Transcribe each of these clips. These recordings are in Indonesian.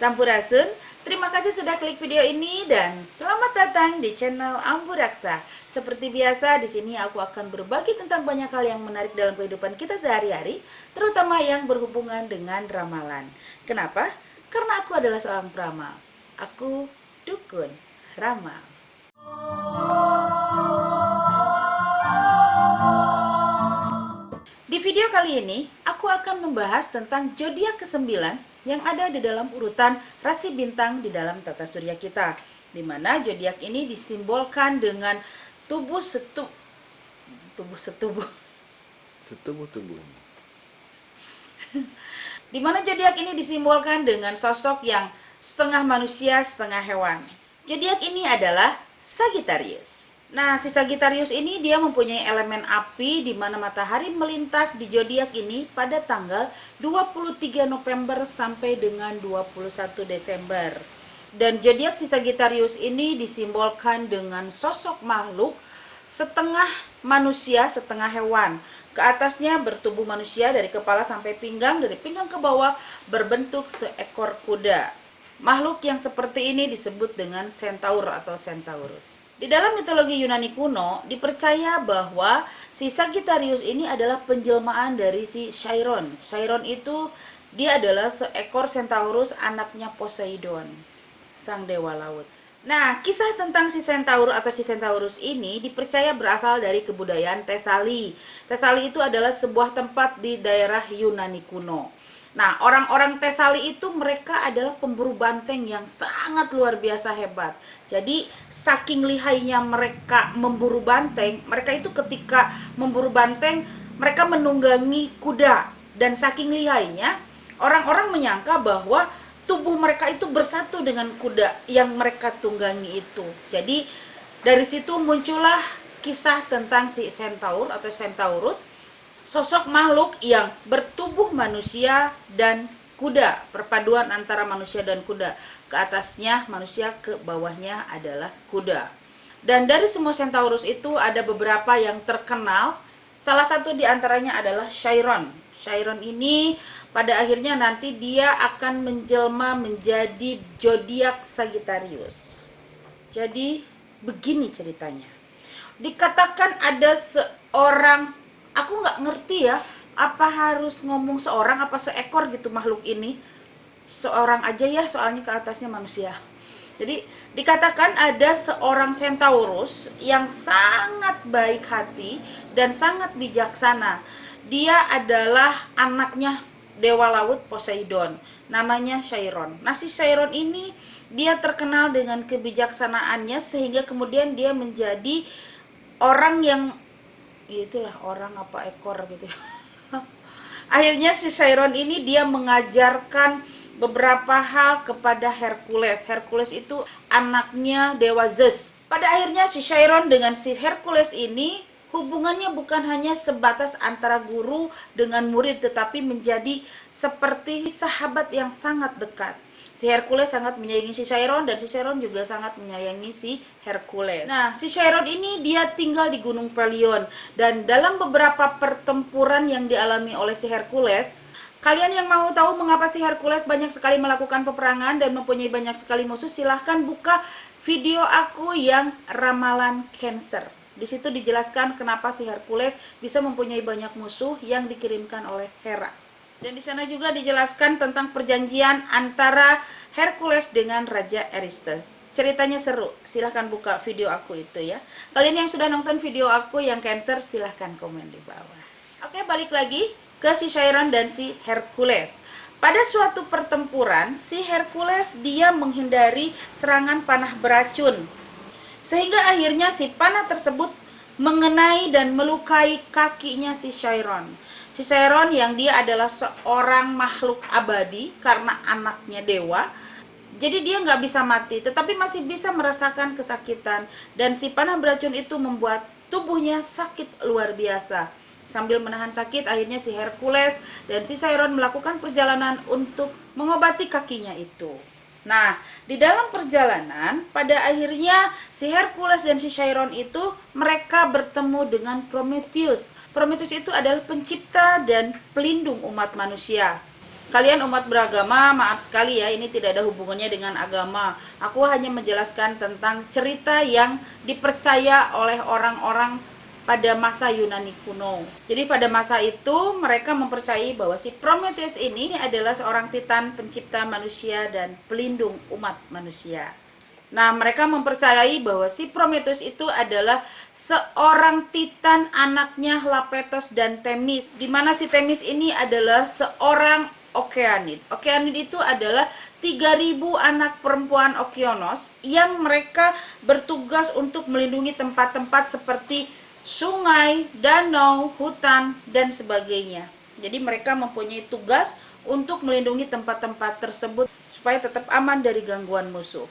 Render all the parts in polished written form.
Sampurasun, terima kasih sudah klik video ini dan selamat datang di channel Amburaksa. Seperti biasa, di sini aku akan berbagi tentang banyak hal yang menarik dalam kehidupan kita sehari-hari, terutama yang berhubungan dengan ramalan. Kenapa? Karena aku adalah seorang peramal. Aku dukun ramal. Di video kali ini, aku akan membahas tentang zodiak ke-9 yang ada di dalam urutan rasi bintang di dalam tata surya kita. Di mana zodiak ini disimbolkan dengan setubuh. Di mana zodiak ini disimbolkan dengan sosok yang setengah manusia, setengah hewan. Zodiak ini adalah Sagittarius. Nah, si Sagittarius ini dia mempunyai elemen api di mana matahari melintas di zodiak ini pada tanggal 23 November sampai dengan 21 Desember. Dan zodiak si Sagittarius ini disimbolkan dengan sosok makhluk setengah manusia, setengah hewan. Ke atasnya bertubuh manusia dari kepala sampai pinggang, dari pinggang ke bawah berbentuk seekor kuda. Makhluk yang seperti ini disebut dengan Centaur atau Centaurus. Di dalam mitologi Yunani kuno, dipercaya bahwa si Sagittarius ini adalah penjelmaan dari si Chiron. Chiron itu dia adalah seekor Centaurus, anaknya Poseidon, sang dewa laut. Nah, kisah tentang si Centaur atau si Centaurus ini dipercaya berasal dari kebudayaan Tesali. Tesali itu adalah sebuah tempat di daerah Yunani kuno. Nah, orang-orang Tesali itu mereka adalah pemburu banteng yang sangat luar biasa hebat. Jadi, saking lihainya mereka memburu banteng, mereka itu ketika memburu banteng, mereka menunggangi kuda. Dan saking lihainya, orang-orang menyangka bahwa tubuh mereka itu bersatu dengan kuda yang mereka tunggangi itu. Jadi, dari situ muncullah kisah tentang si Centaur atau Centaurus, sosok makhluk yang bertubuh manusia dan kuda, perpaduan antara manusia dan kuda. Ke atasnya manusia, ke bawahnya adalah kuda. Dan dari semua Centaurus itu ada beberapa yang terkenal. Salah satu di antaranya adalah Chiron. Chiron ini pada akhirnya nanti dia akan menjelma menjadi zodiak Sagittarius. Jadi begini ceritanya. Dikatakan ada seorang, aku nggak ngerti ya, apa harus ngomong seorang apa seekor gitu makhluk ini. Seorang aja ya, soalnya ke atasnya manusia. Jadi dikatakan ada seorang Centaurus yang sangat baik hati dan sangat bijaksana. Dia adalah anaknya dewa laut Poseidon, namanya Chiron. Nah, si Chiron ini dia terkenal dengan kebijaksanaannya sehingga kemudian dia menjadi orang yang, itulah orang apa ekor gitu. Akhirnya si Chiron ini dia mengajarkan beberapa hal kepada Hercules. Hercules itu anaknya dewa Zeus. Pada akhirnya si Chiron dengan si Hercules ini hubungannya bukan hanya sebatas antara guru dengan murid, tetapi menjadi seperti sahabat yang sangat dekat. Si Hercules sangat menyayangi si Chiron dan si Chiron juga sangat menyayangi si Hercules. Nah, si Chiron ini dia tinggal di Gunung Pelion dan dalam beberapa pertempuran yang dialami oleh si Hercules, kalian yang mau tahu mengapa si Hercules banyak sekali melakukan peperangan dan mempunyai banyak sekali musuh, silahkan buka video aku yang ramalan Cancer. Di situ dijelaskan kenapa si Hercules bisa mempunyai banyak musuh yang dikirimkan oleh Hera. Dan di sana juga dijelaskan tentang perjanjian antara Hercules dengan Raja Aristes. Ceritanya seru, silahkan buka video aku itu ya. Kalian yang sudah nonton video aku yang Cancer, silahkan komen di bawah. Oke, balik lagi ke si Chiron dan si Hercules. Pada suatu pertempuran, si Hercules dia menghindari serangan panah beracun. Sehingga akhirnya si panah tersebut mengenai dan melukai kakinya si Chiron. Si Chiron yang dia adalah seorang makhluk abadi karena anaknya dewa. Jadi dia nggak bisa mati, tetapi masih bisa merasakan kesakitan. Dan si panah beracun itu membuat tubuhnya sakit luar biasa. Sambil menahan sakit, akhirnya si Hercules dan si Chiron melakukan perjalanan untuk mengobati kakinya itu. Nah, di dalam perjalanan, pada akhirnya si Hercules dan si Chiron itu mereka bertemu dengan Prometheus. Prometheus itu adalah pencipta dan pelindung umat manusia. Kalian umat beragama, maaf sekali ya, ini tidak ada hubungannya dengan agama. Aku hanya menjelaskan tentang cerita yang dipercaya oleh orang-orang pada masa Yunani kuno. Jadi pada masa itu mereka mempercayai bahwa si Prometheus ini adalah seorang titan pencipta manusia dan pelindung umat manusia. Nah, mereka mempercayai bahwa si Prometheus itu adalah seorang titan, anaknya Lapetos dan Themis. Di mana si Themis ini adalah seorang Okeanid. Okeanid itu adalah 3.000 anak perempuan Okeanos yang mereka bertugas untuk melindungi tempat-tempat seperti sungai, danau, hutan, dan sebagainya. Jadi mereka mempunyai tugas untuk melindungi tempat-tempat tersebut supaya tetap aman dari gangguan musuh.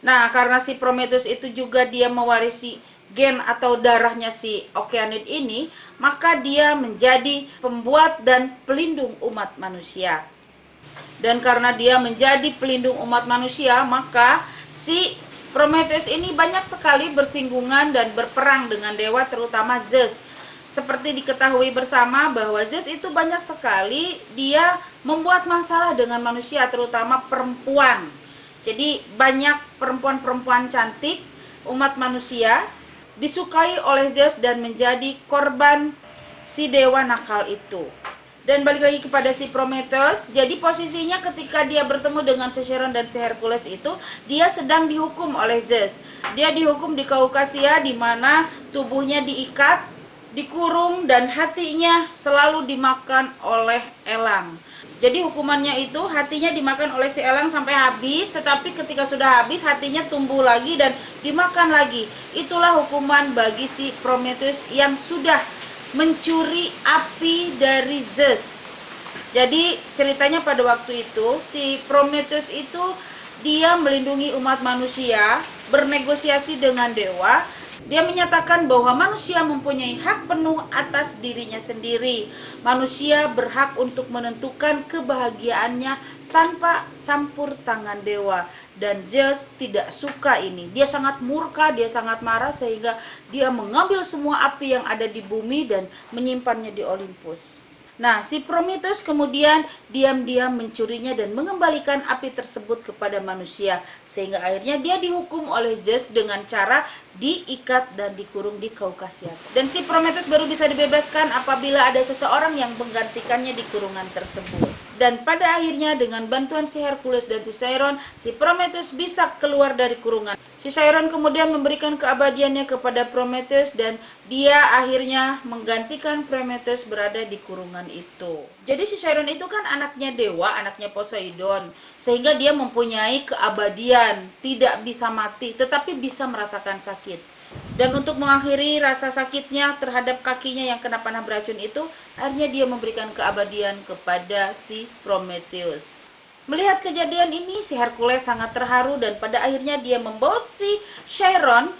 Nah, karena si Prometheus itu juga dia mewarisi gen atau darahnya si Okeanid ini, maka dia menjadi pembuat dan pelindung umat manusia. Dan karena dia menjadi pelindung umat manusia, maka si Prometheus ini banyak sekali bersinggungan dan berperang dengan dewa, terutama Zeus. Seperti diketahui bersama bahwa Zeus itu banyak sekali dia membuat masalah dengan manusia, terutama perempuan. Jadi banyak perempuan-perempuan cantik umat manusia disukai oleh Zeus dan menjadi korban si dewa nakal itu. Dan balik lagi kepada si Prometheus, jadi posisinya ketika dia bertemu dengan si Chiron dan si Hercules itu, dia sedang dihukum oleh Zeus. Dia dihukum di Kaukasia, di mana tubuhnya diikat, dikurung, dan hatinya selalu dimakan oleh elang. Jadi hukumannya itu hatinya dimakan oleh si elang sampai habis, tetapi ketika sudah habis hatinya tumbuh lagi dan dimakan lagi. Itulah hukuman bagi si Prometheus yang sudah mencuri api dari Zeus. Jadi ceritanya pada waktu itu si Prometheus itu dia melindungi umat manusia, bernegosiasi dengan dewa. Dia menyatakan bahwa manusia mempunyai hak penuh atas dirinya sendiri. Manusia berhak untuk menentukan kebahagiaannya tanpa campur tangan dewa. Dan Zeus tidak suka ini. Dia sangat murka, dia sangat marah sehingga dia mengambil semua api yang ada di bumi dan menyimpannya di Olympus. Nah, si Prometheus kemudian diam-diam mencurinya dan mengembalikan api tersebut kepada manusia. Sehingga akhirnya dia dihukum oleh Zeus dengan cara diikat dan dikurung di Kaukasia. Dan si Prometheus baru bisa dibebaskan apabila ada seseorang yang menggantikannya di kurungan tersebut. Dan pada akhirnya dengan bantuan si Hercules dan si Chiron, si Prometheus bisa keluar dari kurungan. Si Chiron kemudian memberikan keabadiannya kepada Prometheus dan dia akhirnya menggantikan Prometheus berada di kurungan itu. Jadi si Chiron itu kan anaknya dewa, anaknya Poseidon, sehingga dia mempunyai keabadian, tidak bisa mati, tetapi bisa merasakan sakit. Dan untuk mengakhiri rasa sakitnya terhadap kakinya yang kena panah beracun itu, akhirnya dia memberikan keabadian kepada si Prometheus. Melihat kejadian ini, si Hercules sangat terharu dan pada akhirnya dia membawa si Chiron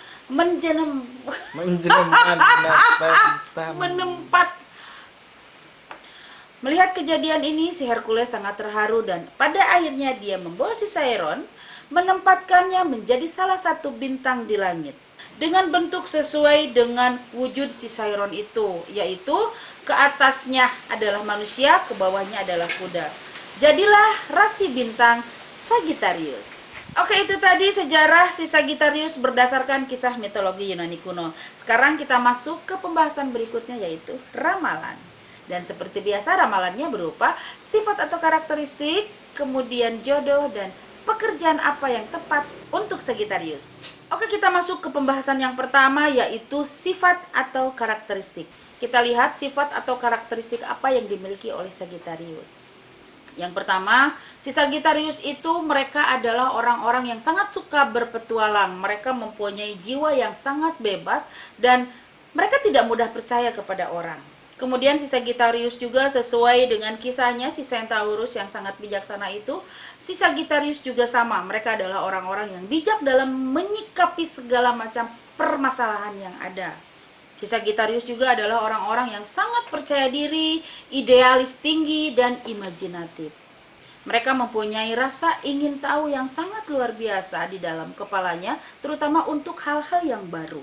menempat. Melihat kejadian ini, si Hercules sangat terharu dan pada akhirnya dia membawa si Chiron menempatkannya menjadi salah satu bintang di langit. Dengan bentuk sesuai dengan wujud si Chiron itu, yaitu ke atasnya adalah manusia, ke bawahnya adalah kuda. Jadilah rasi bintang Sagittarius. Oke, itu tadi sejarah si Sagittarius berdasarkan kisah mitologi Yunani kuno. Sekarang kita masuk ke pembahasan berikutnya, yaitu ramalan. Dan seperti biasa ramalannya berupa sifat atau karakteristik, kemudian jodoh dan pekerjaan apa yang tepat untuk Sagittarius. Oke, kita masuk ke pembahasan yang pertama, yaitu sifat atau karakteristik. Kita lihat sifat atau karakteristik apa yang dimiliki oleh Sagittarius. Yang pertama, si Sagittarius itu mereka adalah orang-orang yang sangat suka berpetualang. Mereka mempunyai jiwa yang sangat bebas dan mereka tidak mudah percaya kepada orang. Kemudian si Sagittarius juga sesuai dengan kisahnya si Centaurus yang sangat bijaksana itu, si Sagittarius juga sama. Mereka adalah orang-orang yang bijak dalam menyikapi segala macam permasalahan yang ada. Si Sagittarius juga adalah orang-orang yang sangat percaya diri, idealis tinggi, dan imajinatif. Mereka mempunyai rasa ingin tahu yang sangat luar biasa di dalam kepalanya, terutama untuk hal-hal yang baru.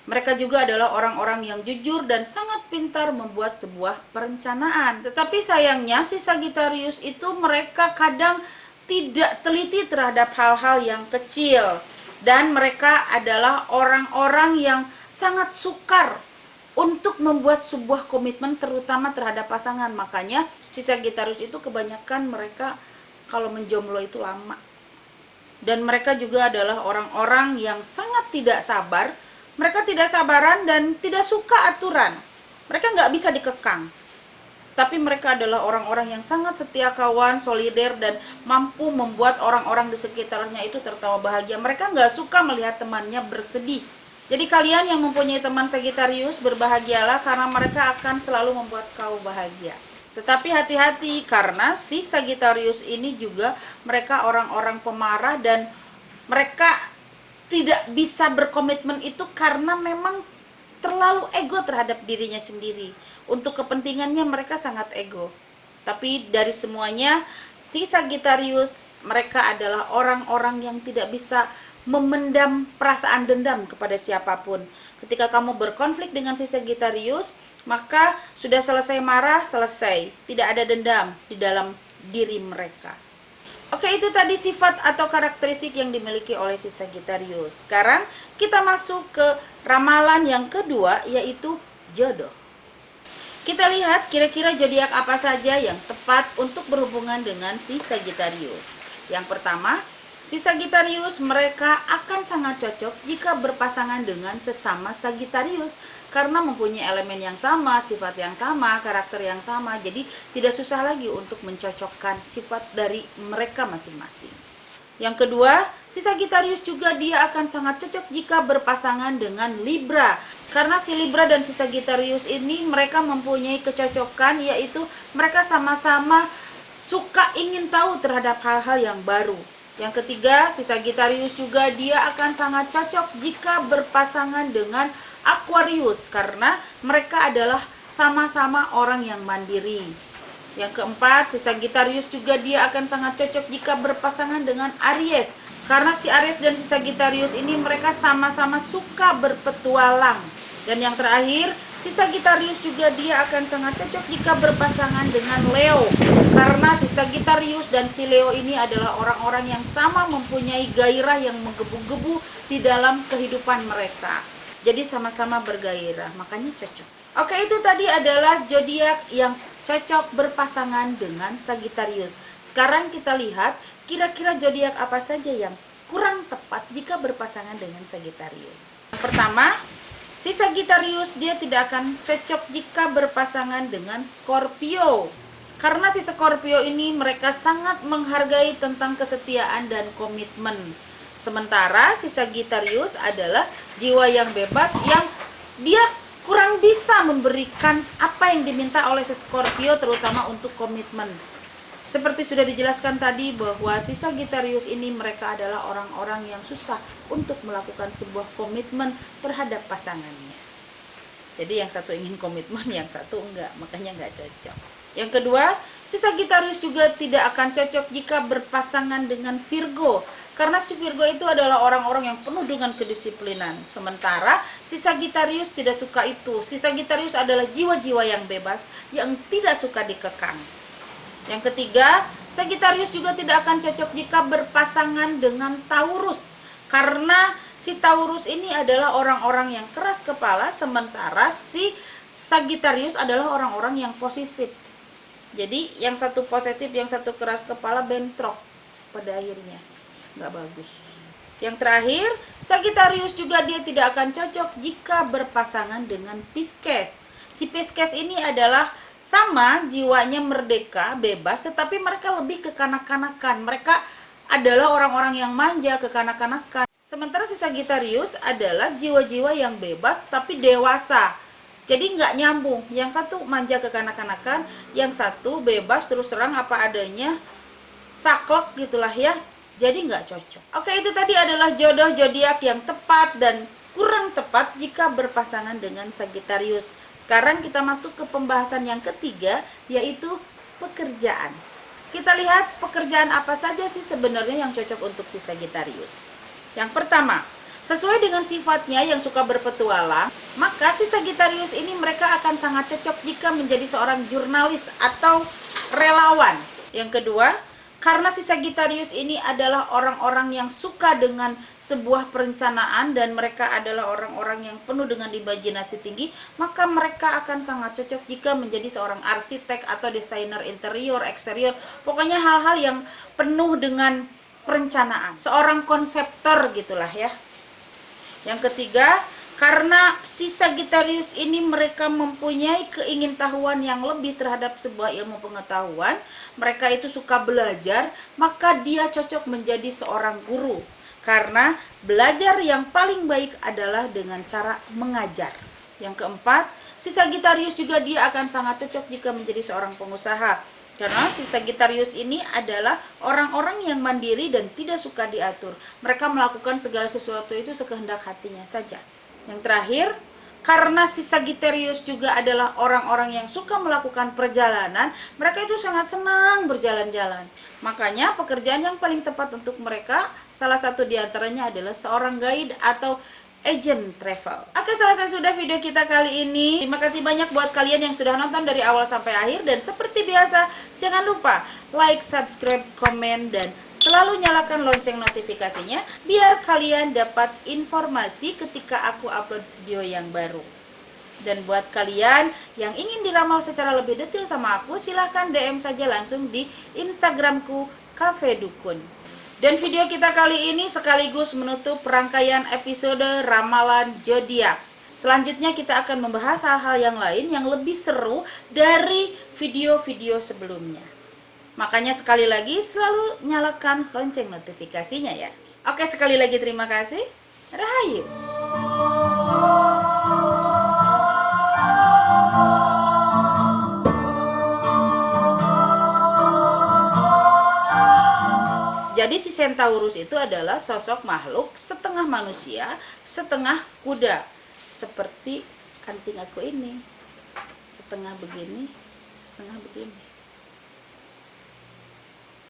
Mereka juga adalah orang-orang yang jujur dan sangat pintar membuat sebuah perencanaan. Tetapi sayangnya si Sagittarius itu mereka kadang tidak teliti terhadap hal-hal yang kecil. Dan mereka adalah orang-orang yang sangat sukar untuk membuat sebuah komitmen terutama terhadap pasangan. Makanya si Sagittarius itu kebanyakan mereka kalau menjomblo itu lama. Dan mereka juga adalah orang-orang yang sangat tidak sabar. Mereka tidak sabaran dan tidak suka aturan. Mereka nggak bisa dikekang. Tapi mereka adalah orang-orang yang sangat setia kawan, solider, dan mampu membuat orang-orang di sekitarnya itu tertawa bahagia. Mereka nggak suka melihat temannya bersedih. Jadi kalian yang mempunyai teman Sagittarius, berbahagialah karena mereka akan selalu membuat kau bahagia. Tetapi hati-hati karena si Sagittarius ini juga mereka orang-orang pemarah dan mereka tidak bisa berkomitmen itu karena memang terlalu ego terhadap dirinya sendiri. Untuk kepentingannya mereka sangat ego. Tapi dari semuanya si Sagittarius mereka adalah orang-orang yang tidak bisa memendam perasaan dendam kepada siapapun. Ketika kamu berkonflik dengan si Sagittarius, maka sudah selesai marah, selesai. Tidak ada dendam di dalam diri mereka. Oke, itu tadi sifat atau karakteristik yang dimiliki oleh si Sagittarius. Sekarang kita masuk ke ramalan yang kedua, yaitu jodoh. Kita lihat kira-kira zodiak apa saja yang tepat untuk berhubungan dengan si Sagittarius. Yang pertama, si Sagittarius mereka akan sangat cocok jika berpasangan dengan sesama Sagittarius karena mempunyai elemen yang sama, sifat yang sama, karakter yang sama. Jadi tidak susah lagi untuk mencocokkan sifat dari mereka masing-masing. Yang kedua, si Sagittarius juga dia akan sangat cocok jika berpasangan dengan Libra. Karena si Libra dan si Sagittarius ini mereka mempunyai kecocokan, yaitu mereka sama-sama suka ingin tahu terhadap hal-hal yang baru. Yang ketiga, si Sagittarius juga dia akan sangat cocok jika berpasangan dengan Aquarius karena mereka adalah sama-sama orang yang mandiri. Yang keempat, si Sagittarius juga dia akan sangat cocok jika berpasangan dengan Aries karena si Aries dan si Sagittarius ini mereka sama-sama suka berpetualang. Dan yang terakhir, si Sagittarius juga dia akan sangat cocok jika berpasangan dengan Leo karena si Sagittarius dan si Leo ini adalah orang-orang yang sama mempunyai gairah yang menggebu-gebu di dalam kehidupan mereka. Jadi sama-sama bergairah, makanya cocok. Oke, itu tadi adalah zodiak yang cocok berpasangan dengan Sagittarius. Sekarang kita lihat kira-kira zodiak apa saja yang kurang tepat jika berpasangan dengan Sagittarius. Pertama, si Sagittarius dia tidak akan cocok jika berpasangan dengan Scorpio. Karena si Scorpio ini mereka sangat menghargai tentang kesetiaan dan komitmen. Sementara si Sagittarius adalah jiwa yang bebas yang dia kurang bisa memberikan apa yang diminta oleh si Scorpio terutama untuk komitmen. Seperti sudah dijelaskan tadi bahwa si Sagittarius ini mereka adalah orang-orang yang susah untuk melakukan sebuah komitmen terhadap pasangannya. Jadi yang satu ingin komitmen, yang satu enggak, makanya enggak cocok. Yang kedua, si Sagittarius juga tidak akan cocok jika berpasangan dengan Virgo. Karena si Virgo itu adalah orang-orang yang penuh dengan kedisiplinan. Sementara si Sagittarius tidak suka itu. Si Sagittarius adalah jiwa-jiwa yang bebas, yang tidak suka dikekang. Yang ketiga, Sagittarius juga tidak akan cocok jika berpasangan dengan Taurus. Karena si Taurus ini adalah orang-orang yang keras kepala, sementara si Sagittarius adalah orang-orang yang posesif. Jadi yang satu posesif, yang satu keras kepala, bentrok pada akhirnya, nggak bagus. Yang terakhir, Sagittarius juga dia tidak akan cocok jika berpasangan dengan Pisces. Si Pisces ini adalah sama jiwanya merdeka, bebas, tetapi mereka lebih kekanak-kanakan. Mereka adalah orang-orang yang manja, kekanak-kanakan. Sementara si Sagittarius adalah jiwa-jiwa yang bebas tapi dewasa. Jadi nggak nyambung. Yang satu manja kekanak-kanakan, yang satu bebas terus terang apa adanya, saklek gitulah ya. Jadi nggak cocok. Oke, itu tadi adalah jodoh zodiak yang tepat dan kurang tepat jika berpasangan dengan Sagittarius. Sekarang kita masuk ke pembahasan yang ketiga, yaitu pekerjaan. Kita lihat pekerjaan apa saja sih sebenarnya yang cocok untuk si Sagittarius. Yang pertama, Sesuai dengan sifatnya yang suka berpetualang, maka si Sagittarius ini mereka akan sangat cocok jika menjadi seorang jurnalis atau relawan. Yang kedua, karena si Sagittarius ini adalah orang-orang yang suka dengan sebuah perencanaan dan mereka adalah orang-orang yang penuh dengan imajinasi tinggi, maka mereka akan sangat cocok jika menjadi seorang arsitek atau desainer interior, eksterior, pokoknya hal-hal yang penuh dengan perencanaan, seorang konseptor gitulah ya. Yang ketiga, karena si Sagittarius ini mereka mempunyai keingintahuan yang lebih terhadap sebuah ilmu pengetahuan, mereka itu suka belajar, maka dia cocok menjadi seorang guru. Karena belajar yang paling baik adalah dengan cara mengajar. Yang keempat, si Sagittarius juga dia akan sangat cocok jika menjadi seorang pengusaha. Karena si Sagittarius ini adalah orang-orang yang mandiri dan tidak suka diatur. Mereka melakukan segala sesuatu itu sekehendak hatinya saja. Yang terakhir, karena si Sagittarius juga adalah orang-orang yang suka melakukan perjalanan, mereka itu sangat senang berjalan-jalan. Makanya pekerjaan yang paling tepat untuk mereka, salah satu diantaranya adalah seorang guide atau agent travel. Oke, selesai sudah video kita kali ini. Terima kasih banyak buat kalian yang sudah nonton dari awal sampai akhir. Dan seperti biasa, jangan lupa like, subscribe, komen, dan selalu nyalakan lonceng notifikasinya biar kalian dapat informasi ketika aku upload video yang baru. Dan buat kalian yang ingin diramal secara lebih detail sama aku, silahkan DM saja langsung di Instagramku Cafe Dukun. Dan video kita kali ini sekaligus menutup rangkaian episode ramalan zodiak. Selanjutnya kita akan membahas hal-hal yang lain yang lebih seru dari video-video sebelumnya. Makanya sekali lagi selalu nyalakan lonceng notifikasinya ya. Oke, sekali lagi terima kasih. Rahayu. Jadi si Centaurus itu adalah sosok makhluk setengah manusia, setengah kuda. Seperti anting aku ini. Setengah begini, setengah begini.